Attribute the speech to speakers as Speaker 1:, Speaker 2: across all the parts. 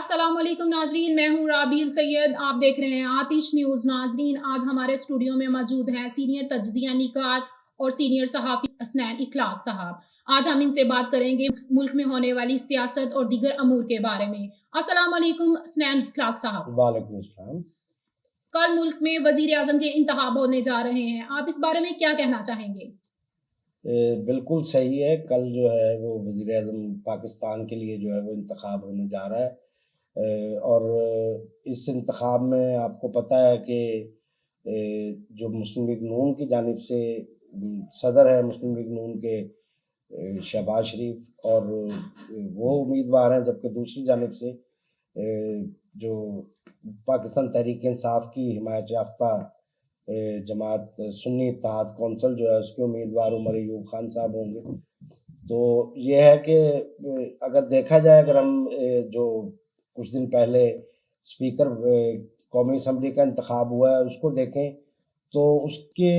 Speaker 1: السلام علیکم ناظرین، میں ہوں رابیل سید، آپ دیکھ رہے ہیں آتش نیوز۔ ناظرین، آج ہمارے اسٹوڈیو میں موجود ہیں سینئر تجزیہ نگار اور سینئر صحافی اسنین اخلاق صاحب۔ آج ہم ان سے بات کریں گے ملک میں ہونے والی سیاست اور دیگر امور کے بارے میں۔ السلام علیکم اسنین اخلاق صاحب۔
Speaker 2: وعلیکم السلام۔
Speaker 1: کل ملک میں وزیر اعظم کے انتخاب ہونے جا رہے ہیں، آپ اس بارے میں کیا کہنا چاہیں گے؟
Speaker 2: بالکل صحیح ہے، کل جو ہے وہ وزیر اعظم پاکستان کے لیے جو ہے وہ انتخاب ہونے جا رہا ہے، اور اس انتخاب میں آپ کو پتہ ہے کہ جو مسلم لیگ نون کی جانب سے صدر ہے مسلم لیگ نون کے شہباز شریف، اور وہ امیدوار ہیں، جبکہ دوسری جانب سے جو پاکستان تحریک انصاف کی حمایت یافتہ جماعت سنی اتحاد کونسل جو ہے اس کے امیدوار عمر ایوب خان صاحب ہوں گے۔ تو یہ ہے کہ اگر دیکھا جائے، اگر ہم جو کچھ دن پہلے اسپیکر قومی اسمبلی کا انتخاب ہوا ہے اس کو دیکھیں تو اس کے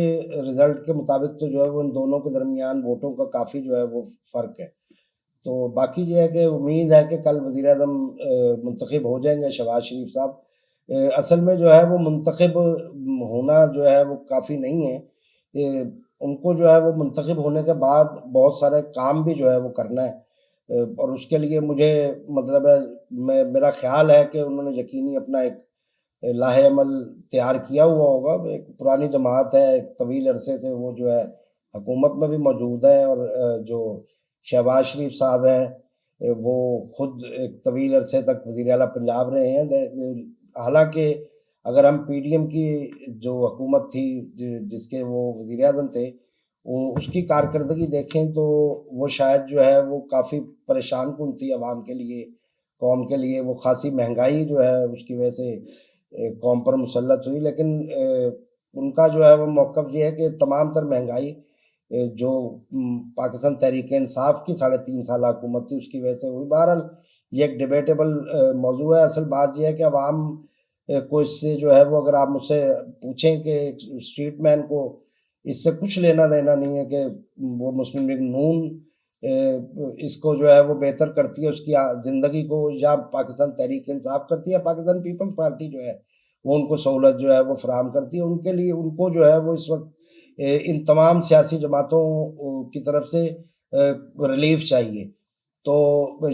Speaker 2: رزلٹ کے مطابق تو جو ہے وہ ان دونوں کے درمیان ووٹوں کا کافی جو ہے وہ فرق ہے۔ تو باقی یہ ہے کہ امید ہے کہ کل وزیر اعظم منتخب ہو جائیں گے شہباز شریف صاحب۔ اصل میں جو ہے وہ منتخب ہونا جو ہے وہ کافی نہیں ہے، ان کو جو ہے وہ منتخب ہونے کے بعد بہت سارے کام بھی جو ہے وہ کرنا ہے، اور اس کے لیے مجھے مطلب ہے میرا خیال ہے کہ انہوں نے یقینی اپنا ایک لاہ عمل تیار کیا ہوا ہوگا۔ ایک پرانی جماعت ہے، ایک طویل عرصے سے وہ جو ہے حکومت میں بھی موجود ہے، اور جو شہباز شریف صاحب ہیں وہ خود ایک طویل عرصے تک وزیر اعلیٰ پنجاب رہے ہیں۔ حالانکہ اگر ہم پی ڈی ایم کی جو حکومت تھی جس کے وہ وزیر اعظم تھے، اس کی کارکردگی دیکھیں تو وہ شاید جو ہے وہ کافی پریشان کن تھی عوام کے لیے، قوم کے لیے۔ وہ خاصی مہنگائی جو ہے اس کی وجہ سے قوم پر مسلط ہوئی، لیکن ان کا جو ہے وہ موقف یہ ہے کہ تمام تر مہنگائی جو پاکستان تحریک انصاف کی 3.5 سالہ حکومت تھی اس کی وجہ سے ہوئی۔ بہرحال یہ ایک ڈیبیٹیبل موضوع ہے۔ اصل بات یہ ہے کہ عوام کو اس سے جو ہے وہ، اگر آپ مجھ سے پوچھیں کہ اسٹریٹ مین کو اس سے کچھ لینا دینا نہیں ہے کہ وہ مسلم لیگ نون اس کو جو ہے وہ بہتر کرتی ہے اس کی زندگی کو، یا پاکستان تحریک انصاف کرتی ہے، پاکستان پیپلز پارٹی جو ہے وہ ان کو سہولت جو ہے وہ فراہم کرتی ہے۔ ان کے لیے ان کو جو ہے وہ اس وقت ان تمام سیاسی جماعتوں کی طرف سے ریلیف چاہیے۔ تو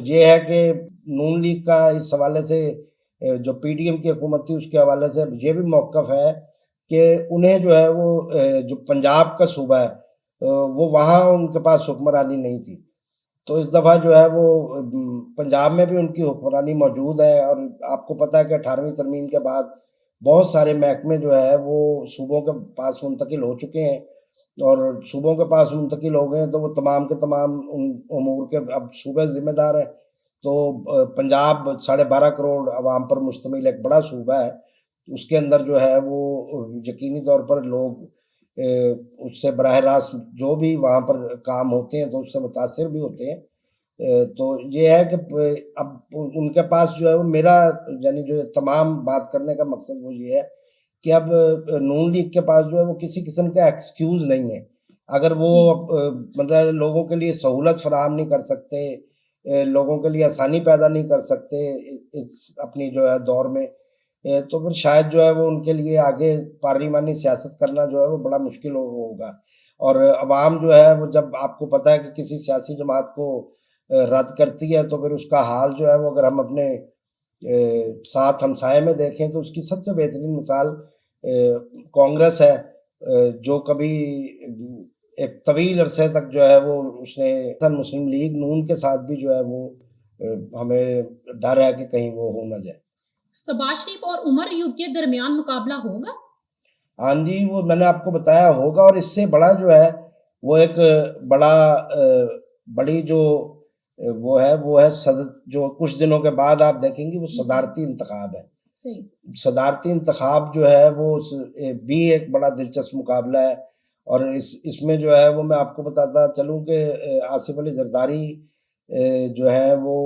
Speaker 2: یہ ہے کہ نون لیگ کا اس حوالے سے جو پی ڈی ایم کی حکومت تھی اس کے حوالے سے یہ بھی موقف ہے کہ انہیں جو ہے وہ جو پنجاب کا صوبہ ہے وہ وہاں ان کے پاس حکمرانی نہیں تھی، تو اس دفعہ جو ہے وہ پنجاب میں بھی ان کی حکمرانی موجود ہے۔ اور آپ کو پتہ ہے کہ 18ویں ترمیم کے بعد بہت سارے محکمے جو ہے وہ صوبوں کے پاس منتقل ہو چکے ہیں، اور صوبوں کے پاس منتقل ہو گئے ہیں تو وہ تمام کے تمام امور کے اب صوبے ذمہ دار ہیں۔ تو پنجاب 12.5 کروڑ عوام پر مشتمل ایک بڑا صوبہ ہے، اس کے اندر جو ہے وہ یقینی طور پر لوگ اس سے براہ راست جو بھی وہاں پر کام ہوتے ہیں تو اس سے متاثر بھی ہوتے ہیں۔ تو یہ ہے کہ اب ان کے پاس جو ہے وہ میرا یعنی جو تمام بات کرنے کا مقصد وہ یہ ہے کہ اب نون لیگ کے پاس جو ہے وہ کسی قسم کا ایکسکیوز نہیں ہے۔ اگر وہ مطلب لوگوں کے لیے سہولت فراہم نہیں کر سکتے، لوگوں کے لیے آسانی پیدا نہیں کر سکتے اپنی جو ہے دور میں، تو پھر شاید جو ہے وہ ان کے لیے آگے پارلیمانی سیاست کرنا جو ہے وہ بڑا مشکل ہوگا۔ اور عوام جو ہے وہ جب آپ کو پتہ ہے کہ کسی سیاسی جماعت کو رد کرتی ہے تو پھر اس کا حال جو ہے وہ اگر ہم اپنے ساتھ ہمسائے میں دیکھیں تو اس کی سب سے بہترین مثال کانگریس ہے، جو کبھی ایک طویل عرصے تک جو ہے وہ اس نے مسلم لیگ نون کے ساتھ بھی جو ہے وہ ہمیں ڈر ہے کہ کہیں وہ ہو نہ جائے۔
Speaker 1: شہباز شریف اور عمر ایوب کے درمیان مقابلہ ہوگا؟
Speaker 2: ہاں جی، وہ میں نے آپ کو بتایا ہوگا، اور اس سے بڑا جو ہے وہ ایک بڑی جو وہ ہے جو کچھ دنوں کے بعد آپ دیکھیں گے وہ صدارتی انتخاب ہے۔ صدارتی انتخاب جو ہے وہ بھی ایک بڑا دلچسپ مقابلہ ہے، اور اس میں جو ہے وہ میں آپ کو بتاتا چلوں کہ آصف علی زرداری جو ہے وہ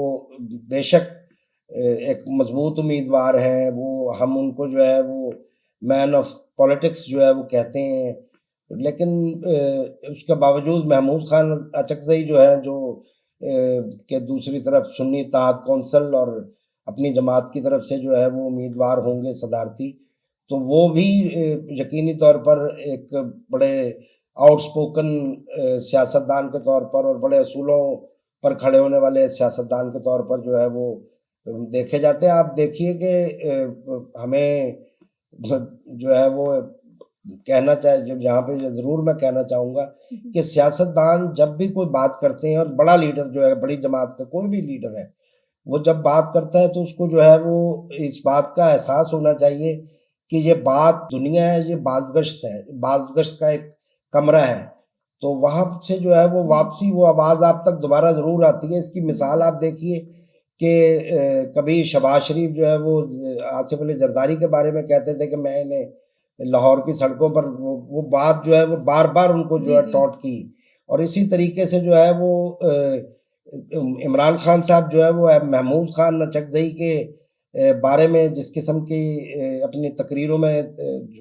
Speaker 2: بے شک ایک مضبوط امیدوار ہیں، وہ ہم ان کو جو ہے وہ مین آف پولیٹکس جو ہے وہ کہتے ہیں، لیکن اس کے باوجود محمود خان اچکزئی جو ہے جو کہ دوسری طرف سنی اتحاد کونسل اور اپنی جماعت کی طرف سے جو ہے وہ امیدوار ہوں گے صدارتی، تو وہ بھی یقینی طور پر ایک بڑے آؤٹ سپوکن سیاستدان کے طور پر اور بڑے اصولوں پر کھڑے ہونے والے سیاستدان کے طور پر جو ہے وہ دیکھے جاتے ہیں۔ آپ دیکھیے کہ ہمیں جو ہے وہ کہنا چاہے، جب یہاں پہ ضرور میں کہنا چاہوں گا کہ سیاستدان جب بھی کوئی بات کرتے ہیں، اور بڑا لیڈر جو ہے، بڑی جماعت کا کوئی بھی لیڈر ہے، وہ جب بات کرتا ہے تو اس کو جو ہے وہ اس بات کا احساس ہونا چاہیے کہ یہ بات دنیا ہے، یہ بازگشت ہے، بازگشت کا ایک کمرہ ہے، تو وہاں سے جو ہے وہ واپسی وہ آواز آپ تک دوبارہ ضرور آتی ہے۔ اس کی مثال آپ دیکھیے کہ کبھی شہباز شریف جو ہے وہ آصف علی زرداری کے بارے میں کہتے تھے کہ میں نے لاہور کی سڑکوں پر وہ بات جو ہے وہ بار بار ان کو جو ہے ٹاٹ کی، اور اسی طریقے سے جو ہے وہ عمران خان صاحب جو ہے وہ محمود خان نچکزئی کے بارے میں جس قسم کی اپنی تقریروں میں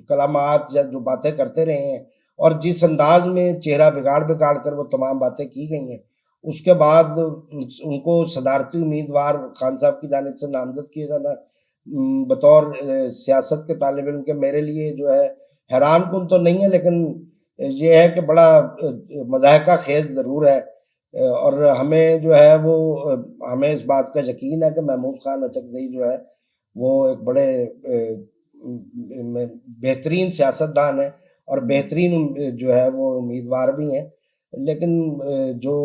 Speaker 2: کلامات یا جو باتیں کرتے رہے ہیں، اور جس انداز میں چہرہ بگاڑ بگاڑ کر وہ تمام باتیں کی گئی ہیں، اس کے بعد ان کو صدارتی امیدوار خان صاحب کی جانب سے نامزد کیا جانا بطور سیاست کے طالب علم کے میرے لیے جو ہے حیران کن تو نہیں ہے، لیکن یہ ہے کہ بڑا مضحکہ خیز ضرور ہے، اور ہمیں جو ہے وہ ہمیں اس بات کا یقین ہے کہ محمود خان نچکزئی جو ہے وہ ایک بڑے بہترین سیاستدان ہیں اور بہترین جو ہے وہ امیدوار بھی ہیں، لیکن جو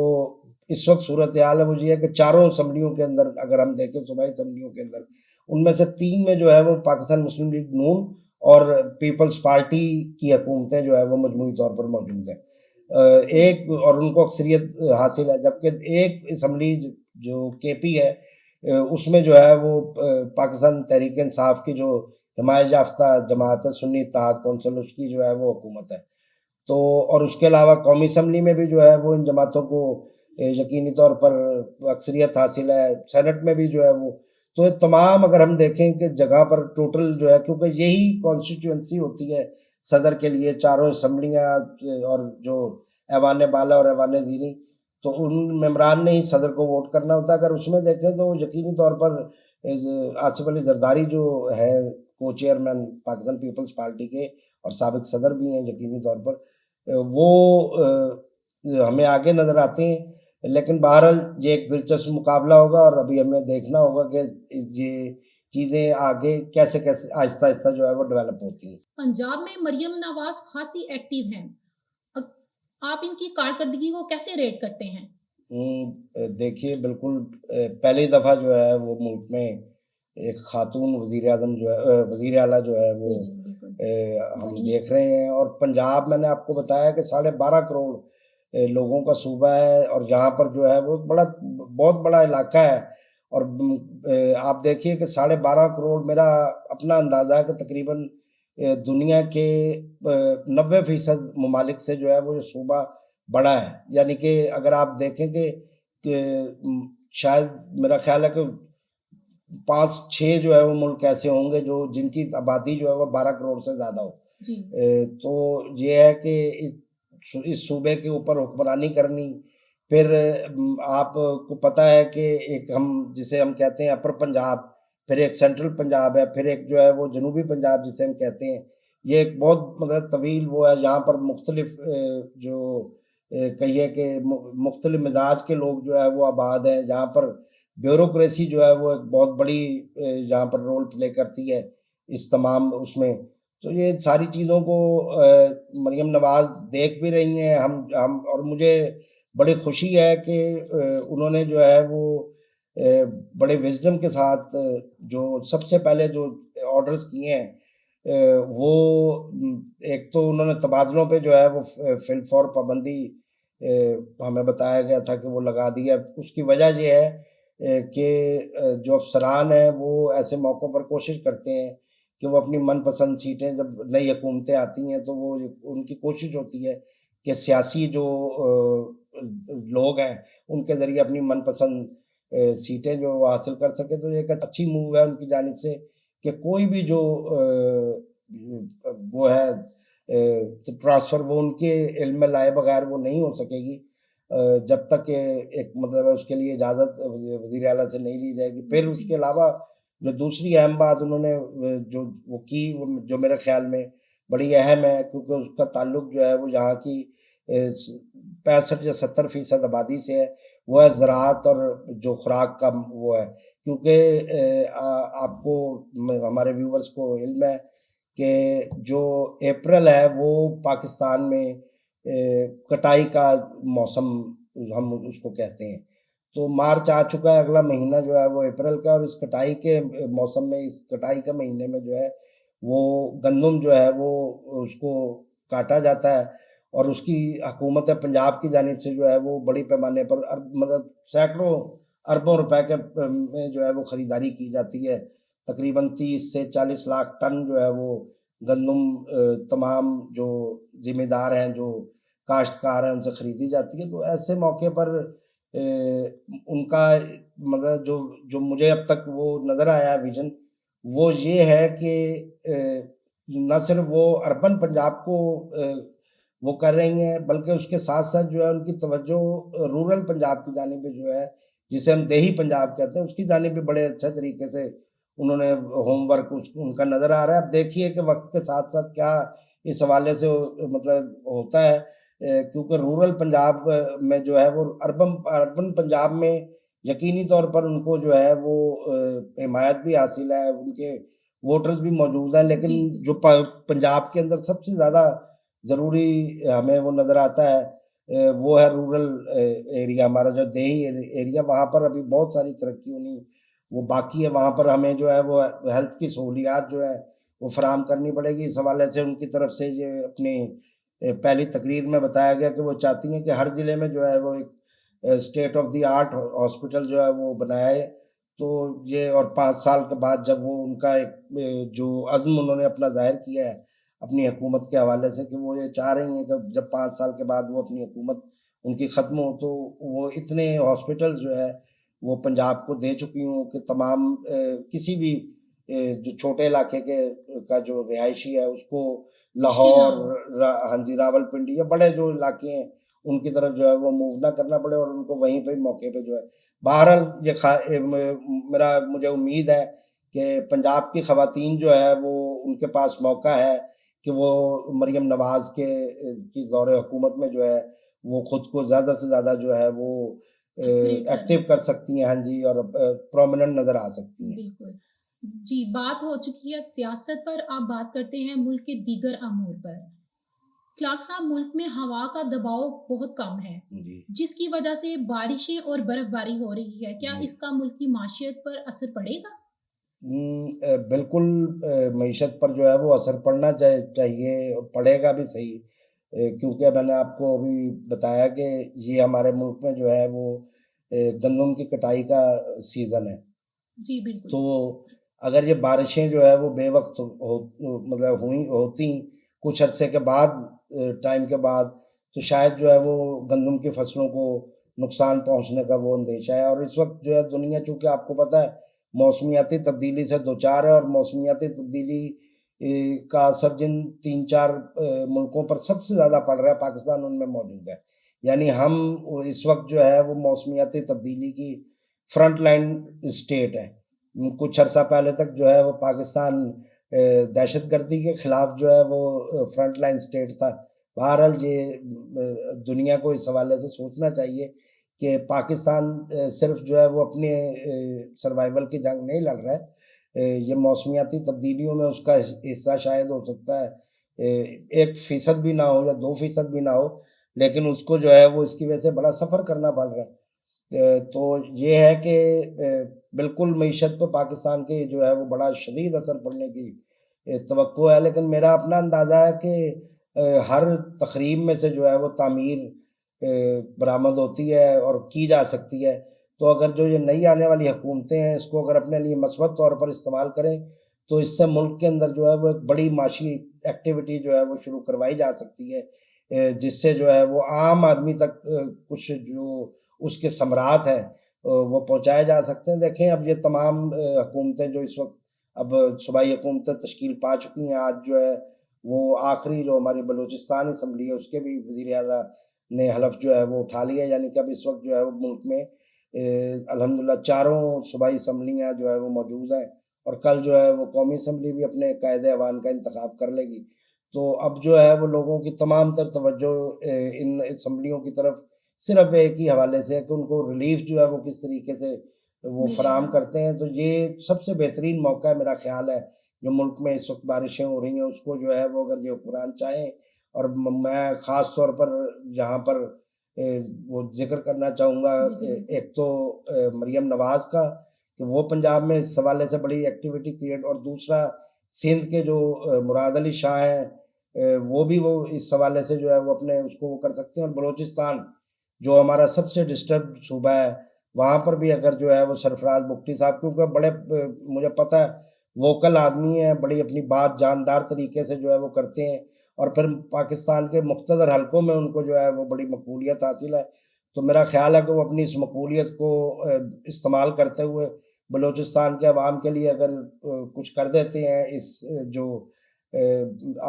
Speaker 2: اس وقت صورتحال ہے وہ یہ ہے کہ چاروں اسمبلیوں کے اندر اگر ہم دیکھیں، صوبائی اسمبلیوں کے اندر، ان میں سے 3 میں جو ہے وہ پاکستان مسلم لیگ نون اور پیپلز پارٹی کی حکومتیں جو ہے وہ مجموعی طور پر موجود ہیں، ایک اور ان کو اکثریت حاصل ہے، جبکہ ایک اسمبلی جو کے پی ہے اس میں جو ہے وہ پاکستان تحریک انصاف کی جو حمایت یافتہ جماعت ہے، سنی اتحاد کونسل، اس کی جو ہے وہ حکومت ہے، تو اور اس کے علاوہ قومی اسمبلی میں بھی جو ہے وہ ان جماعتوں کو یقینی طور پر اکثریت حاصل ہے، سینٹ میں بھی جو ہے وہ، تو یہ تمام اگر ہم دیکھیں کہ جگہ پر ٹوٹل جو ہے، کیونکہ یہی کانسٹیٹیوئنسی ہوتی ہے صدر کے لیے، چاروں اسمبلیاں اور جو ایوان بالا اور ایوان زیریں، تو ان ممبران نے ہی صدر کو ووٹ کرنا ہوتا ہے۔ اگر اس میں دیکھیں تو یقینی طور پر آصف علی زرداری جو ہے کو چیئرمین پاکستان پیپلز پارٹی کے اور سابق صدر بھی ہیں، یقینی طور پر وہ ہمیں آگے نظر آتے ہیں، لیکن بہرحال یہ ایک دلچسپ مقابلہ ہوگا، اور ابھی ہمیں دیکھنا ہوگا کہ یہ چیزیں آگے کیسے آہستہ آہستہ جو ہے وہ ڈیولپ ہوتی ہیں۔
Speaker 1: پنجاب میں مریم نواز خاصی ایکٹیو ہیں، آپ ان کی کارکردگی کو کیسے ریٹ کرتے ہیں؟
Speaker 2: دیکھیے، بالکل پہلی دفعہ جو ہے وہ ملک میں ایک خاتون وزیر اعظم جو ہے، وزیر اعلیٰ جو ہے وہ ہم دیکھ رہے ہیں، اور پنجاب میں نے آپ کو بتایا کہ 12.5 کروڑ لوگوں کا صوبہ ہے، اور یہاں پر جو ہے وہ بہت بڑا علاقہ ہے، اور آپ دیکھیے کہ 12.5 کروڑ، میرا اپنا اندازہ ہے کہ تقریباً دنیا کے 90% ممالک سے جو ہے وہ یہ صوبہ بڑا ہے، یعنی کہ اگر آپ دیکھیں کہ شاید میرا خیال ہے کہ 5-6 جو ہے وہ ملک ایسے ہوں گے جو جن کی آبادی جو ہے وہ 12 کروڑ سے زیادہ ہو، تو یہ ہے کہ اس صوبے کے اوپر حکمرانی کرنی، پھر آپ کو پتہ ہے کہ ایک ہم جسے ہم کہتے ہیں اپر پنجاب، پھر ایک سینٹرل پنجاب ہے، پھر ایک جو ہے وہ جنوبی پنجاب جسے ہم کہتے ہیں، یہ ایک بہت مطلب طویل وہ ہے، یہاں پر مختلف جو کہیے کہ مختلف مزاج کے لوگ جو ہے وہ آباد ہیں، جہاں پر بیوروکریسی جو ہے وہ ایک بہت بڑی یہاں پر رول پلے کرتی ہے اس تمام اس میں، تو یہ ساری چیزوں کو مریم نواز دیکھ بھی رہی ہیں، ہم اور مجھے بڑی خوشی ہے کہ انہوں نے جو ہے وہ بڑے وزڈم کے ساتھ جو سب سے پہلے جو آرڈرز کیے ہیں، وہ ایک تو انہوں نے تبادلوں پہ جو ہے وہ فی الفور پابندی ہمیں بتایا گیا تھا کہ وہ لگا دی ہے۔ اس کی وجہ یہ ہے کہ جو افسران ہیں وہ ایسے موقعوں پر کوشش کرتے ہیں کہ وہ اپنی من پسند سیٹیں، جب نئی حکومتیں آتی ہیں تو وہ ان کی کوشش ہوتی ہے کہ سیاسی جو لوگ ہیں ان کے ذریعے اپنی من پسند سیٹیں جو وہ حاصل کر سکے، تو ایک اچھی موو ہے ان کی جانب سے کہ کوئی بھی جو وہ ہے ٹرانسفر وہ ان کے علم میں لائے بغیر وہ نہیں ہو سکے گی جب تک ایک مطلب ہے اس کے لیے اجازت وزیر اعلیٰ سے نہیں لی جائے گی۔ پھر اس کے علاوہ جو دوسری اہم بات انہوں نے جو وہ کی، جو میرے خیال میں بڑی اہم ہے، کیونکہ اس کا تعلق جو ہے وہ یہاں کی 65 یا 70% آبادی سے ہے، وہ ہے زراعت اور جو خوراک کا وہ ہے. کیونکہ آپ کو ہمارے ویورز کو علم ہے کہ جو اپریل ہے وہ پاکستان میں کٹائی کا موسم ہم اس کو کہتے ہیں. تو مارچ آ چکا ہے، اگلا مہینہ جو ہے وہ اپریل کا، اور اس کٹائی کے موسم میں، اس کٹائی کے مہینے میں جو ہے وہ گندم جو ہے وہ اس کو کاٹا جاتا ہے، اور اس کی حکومت پنجاب کی جانب سے جو ہے وہ بڑی پیمانے پر مطلب سینکڑوں اربوں روپے کے میں جو ہے وہ خریداری کی جاتی ہے. تقریباً 30 سے 40 لاکھ ٹن جو ہے وہ گندم تمام جو ذمہ دار ہیں، جو کاشتکار ہیں، ان سے خریدی جاتی ہے. تو ایسے موقع پر ان کا مطلب جو مجھے اب تک وہ نظر آیا ویژن، وہ یہ ہے کہ نہ صرف وہ اربن پنجاب کو وہ کر رہی ہیں، بلکہ اس کے ساتھ ساتھ جو ہے ان کی توجہ رورل پنجاب کی جانب بھی جو ہے، جسے ہم دیہی پنجاب کہتے ہیں، اس کی جانب بھی بڑے اچھے طریقے سے انہوں نے ہوم ورک ان کا نظر آ رہا ہے. اب دیکھیے کہ وقت کے ساتھ ساتھ کیا اس حوالے سے مطلب ہوتا ہے، کیونکہ رورل پنجاب میں جو ہے وہ اربن پنجاب میں یقینی طور پر ان کو جو ہے وہ حمایت بھی حاصل ہے، ان کے ووٹرز بھی موجود ہیں. لیکن جو پنجاب کے اندر سب سے زیادہ ضروری ہمیں وہ نظر آتا ہے وہ ہے رورل ایریا، ہمارا جو دیہی ایریا، وہاں پر ابھی بہت ساری ترقی ہونی وہ باقی ہے. وہاں پر ہمیں جو ہے وہ ہیلتھ کی سہولیات جو ہے وہ فراہم کرنی پڑے گی. اس حوالے سے ان کی طرف سے یہ اپنی پہلی تقریر میں بتایا گیا کہ وہ چاہتی ہیں کہ ہر ضلع میں جو ہے وہ ایک state of the art hospital جو ہے وہ بنائے. تو یہ اور 5 سال کے بعد جب وہ ان کا ایک جو عزم انہوں نے اپنا ظاہر کیا ہے اپنی حکومت کے حوالے سے، کہ وہ یہ چاہ رہی ہیں کہ جب 5 سال کے بعد وہ اپنی حکومت ان کی ختم ہو تو وہ اتنے ہاسپٹل جو ہے وہ پنجاب کو دے چکی ہوں کہ تمام کسی بھی جو چھوٹے علاقے کا جو رہائشی ہے اس کو لاہور، ہاں جی، راول پنڈی یا بڑے جو علاقے ہیں ان کی طرف جو ہے وہ موو نہ کرنا پڑے، اور ان کو وہیں پہ موقع پہ جو ہے. بہرحال یہ مجھے امید ہے کہ پنجاب کی خواتین جو ہے وہ ان کے پاس موقع ہے کہ وہ مریم نواز کی دور حکومت میں جو ہے وہ خود کو زیادہ سے زیادہ جو ہے وہ ایکٹیو کر سکتی ہیں، ہاں جی، اور پرومیننٹ نظر آ سکتی ہیں.
Speaker 1: بالکل جی. بات ہو چکی ہے سیاست پر، آپ بات کرتے ہیں ملک کے دیگر امور پر. کلاک صاحب، ملک میں ہوا کا دباؤ بہت کم ہے
Speaker 2: جی
Speaker 1: جس کی وجہ سے بارشیں اور برف باری ہو رہی ہے. کیا
Speaker 2: جی
Speaker 1: اس کا ملک کی معیشت پر اثر پڑے گا؟
Speaker 2: بالکل معیشت پر جو ہے وہ اثر پڑنا چاہیے، پڑے گا بھی صحیح، کیونکہ میں نے آپ کو ابھی بتایا کہ یہ ہمارے ملک میں جو ہے وہ گندم کی کٹائی کا سیزن ہے.
Speaker 1: جی بالکل.
Speaker 2: تو اگر یہ بارشیں جو ہے وہ بے وقت مطلب ہوتی کچھ عرصے کے بعد، ٹائم کے بعد، تو شاید جو ہے وہ گندم کی فصلوں کو نقصان پہنچنے کا وہ اندیشہ ہے. اور اس وقت جو ہے دنیا، چونکہ آپ کو پتہ ہے موسمیاتی تبدیلی سے دوچار ہے، اور موسمیاتی تبدیلی کا اثر جن 3-4 ملکوں پر سب سے زیادہ پڑ رہا ہے، پاکستان ان میں موجود ہے. یعنی ہم اس وقت جو ہے وہ موسمیاتی تبدیلی کی فرنٹ لائن اسٹیٹ ہے. کچھ عرصہ پہلے تک جو ہے وہ پاکستان دہشت گردی کے خلاف جو ہے وہ فرنٹ لائن اسٹیٹ تھا. بہرحال یہ دنیا کو اس حوالے سے سوچنا چاہیے کہ پاکستان صرف جو ہے وہ اپنے سروائیول کی جنگ نہیں لڑ رہا ہے، یہ موسمیاتی تبدیلیوں میں اس کا حصہ شاید ہو سکتا ہے 1% بھی نہ ہو یا 2% بھی نہ ہو، لیکن اس کو جو ہے وہ اس کی وجہ سے بڑا سفر کرنا پڑ رہا ہے. تو یہ ہے کہ بالکل معیشت پہ پاکستان کے جو ہے وہ بڑا شدید اثر پڑنے کی توقع ہے. لیکن میرا اپنا اندازہ ہے کہ ہر تقریب میں سے جو ہے وہ تعمیر برآمد ہوتی ہے اور کی جا سکتی ہے. تو اگر جو یہ نئی آنے والی حکومتیں ہیں اس کو اگر اپنے لیے مثبت طور پر استعمال کریں تو اس سے ملک کے اندر جو ہے وہ ایک بڑی معاشی ایکٹیویٹی جو ہے وہ شروع کروائی جا سکتی ہے، جس سے جو ہے وہ عام آدمی تک کچھ جو اس کے ثمرات ہیں وہ پہنچائے جا سکتے ہیں. دیکھیں اب یہ تمام حکومتیں جو اس وقت اب صوبائی حکومتیں تشکیل پا چکی ہیں، آج جو ہے وہ آخری جو ہماری بلوچستان اسمبلی ہے اس کے بھی وزیر اعلیٰ نے حلف جو ہے وہ اٹھا لیا. یعنی کہ اب اس وقت جو ہے وہ ملک میں الحمدللہ 4 صوبائی اسمبلیاں جو ہے وہ موجود ہیں، اور کل جو ہے وہ قومی اسمبلی بھی اپنے قائد ایوان کا انتخاب کر لے گی. تو اب جو ہے وہ لوگوں کی تمام تر توجہ ان اسمبلیوں کی طرف صرف ایک ہی حوالے سے ہے کہ ان کو ریلیف جو ہے وہ کس طریقے سے وہ
Speaker 1: ملے
Speaker 2: فراہم
Speaker 1: گا.
Speaker 2: کرتے ہیں. تو یہ سب سے بہترین موقع ہے میرا خیال ہے جو ملک میں اس وقت بارشیں ہو رہی ہیں اس کو جو ہے وہ اگر یہ حکمران چاہیں. اور میں خاص طور پر جہاں پر وہ ذکر کرنا چاہوں گا
Speaker 1: جی جی بالکل.
Speaker 2: ایک تو مریم نواز کا کہ وہ پنجاب میں اس حوالے سے بڑی ایکٹیویٹی کریٹ، اور دوسرا سندھ کے جو مراد علی شاہ ہیں وہ بھی وہ اس حوالے سے جو ہے وہ اپنے اس کو وہ کر سکتے ہیں. اور بلوچستان جو ہمارا سب سے ڈسٹرب صوبہ ہے وہاں پر بھی اگر جو ہے وہ سرفراز بگٹی صاحب کیونکہ بڑے مجھے پتہ ہے ووکل آدمی ہیں، بڑی اپنی بات جاندار طریقے سے جو ہے وہ کرتے ہیں، اور پھر پاکستان کے مقتدر حلقوں میں ان کو جو ہے وہ بڑی مقبولیت حاصل ہے. تو میرا خیال ہے کہ وہ اپنی اس مقبولیت کو استعمال کرتے ہوئے بلوچستان کے عوام کے لیے اگر کچھ کر دیتے ہیں اس جو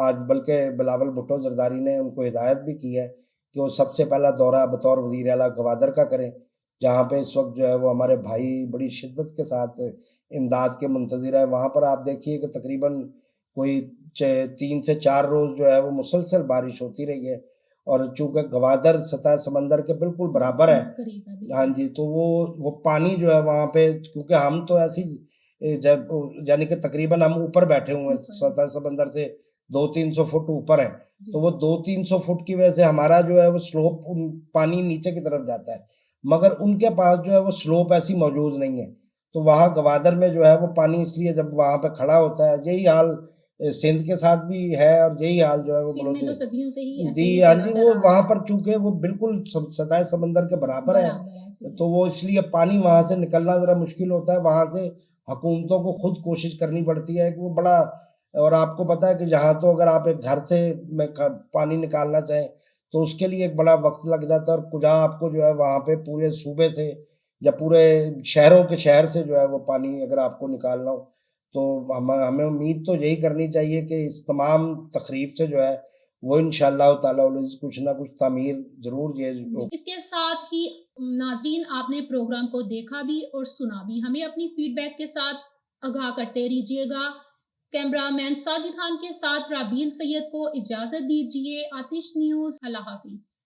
Speaker 2: آج بلکہ بلاول بھٹو زرداری نے ان کو ہدایت بھی کی ہے کہ وہ سب سے پہلا دورہ بطور وزیر اعلیٰ گوادر کا کریں، جہاں پہ اس وقت جو ہے وہ ہمارے بھائی بڑی شدت کے ساتھ امداد کے منتظر ہے. وہاں پر آپ دیکھیے کہ تقریباً کوئی 3 سے 4 روز جو ہے وہ مسلسل بارش ہوتی رہی ہے، اور چونکہ گوادر سطح سمندر کے بالکل برابر ہے.
Speaker 1: قریب ہے
Speaker 2: ہاں
Speaker 1: بالکل.
Speaker 2: جی، تو وہ پانی جو ہے وہاں پہ کیونکہ ہم تو ایسی جب یعنی کہ تقریباً ہم اوپر بیٹھے ہوئے ہیں
Speaker 1: اوپر.
Speaker 2: سطح سمندر سے 200-300 فٹ اوپر ہیں.
Speaker 1: جی.
Speaker 2: تو وہ 200-300 فٹ کی وجہ سے ہمارا جو ہے وہ سلوپ پانی نیچے کی طرف جاتا ہے، مگر ان کے پاس جو ہے وہ سلوپ ایسی موجود نہیں ہے. تو وہاں گوادر میں جو ہے وہ پانی اس لیے جب وہاں پہ کھڑا ہوتا ہے، یہی حال سندھ کے ساتھ بھی ہے اور یہی حال جو ہے وہ
Speaker 1: سندھ میں تو صدیوں سے ہی ایسے
Speaker 2: جی
Speaker 1: ہی
Speaker 2: ہاں
Speaker 1: چلا
Speaker 2: جی،
Speaker 1: چلا
Speaker 2: وہ
Speaker 1: آ
Speaker 2: وہاں
Speaker 1: رہا
Speaker 2: پر چونکہ وہ بالکل سطح سمندر کے برابر ہے
Speaker 1: برابر ہے صحیح.
Speaker 2: تو وہ اس لیے پانی وہاں سے نکلنا ذرا مشکل ہوتا ہے. وہاں سے حکومتوں کو خود کوشش کرنی پڑتی ہے کہ وہ بڑا، اور آپ کو پتہ ہے کہ جہاں تو اگر آپ ایک گھر سے میں پانی نکالنا چاہیں تو اس کے لیے ایک بڑا وقت لگ جاتا ہے، اور کجا آپ کو جو ہے وہاں پہ پورے صوبے سے یا پورے شہروں کے شہر سے جو ہے وہ پانی اگر آپ کو نکالنا ہو تو ہمیں امید تو یہی کرنی چاہیے کہ اس تمام تقریب سے جو ہے وہ انشاءاللہ تعالیٰ کچھ نہ کچھ تعمیر ضرور یہ.
Speaker 1: اس کے ساتھ ہی ناظرین آپ نے پروگرام کو دیکھا بھی اور سنا بھی، ہمیں اپنی فیڈ بیک کے ساتھ آگاہ کرتے رہیے گا. کیمرہ مین ساجد خان کے ساتھ رابیل سید کو اجازت دیجیے. آتش نیوز، اللہ حافظ.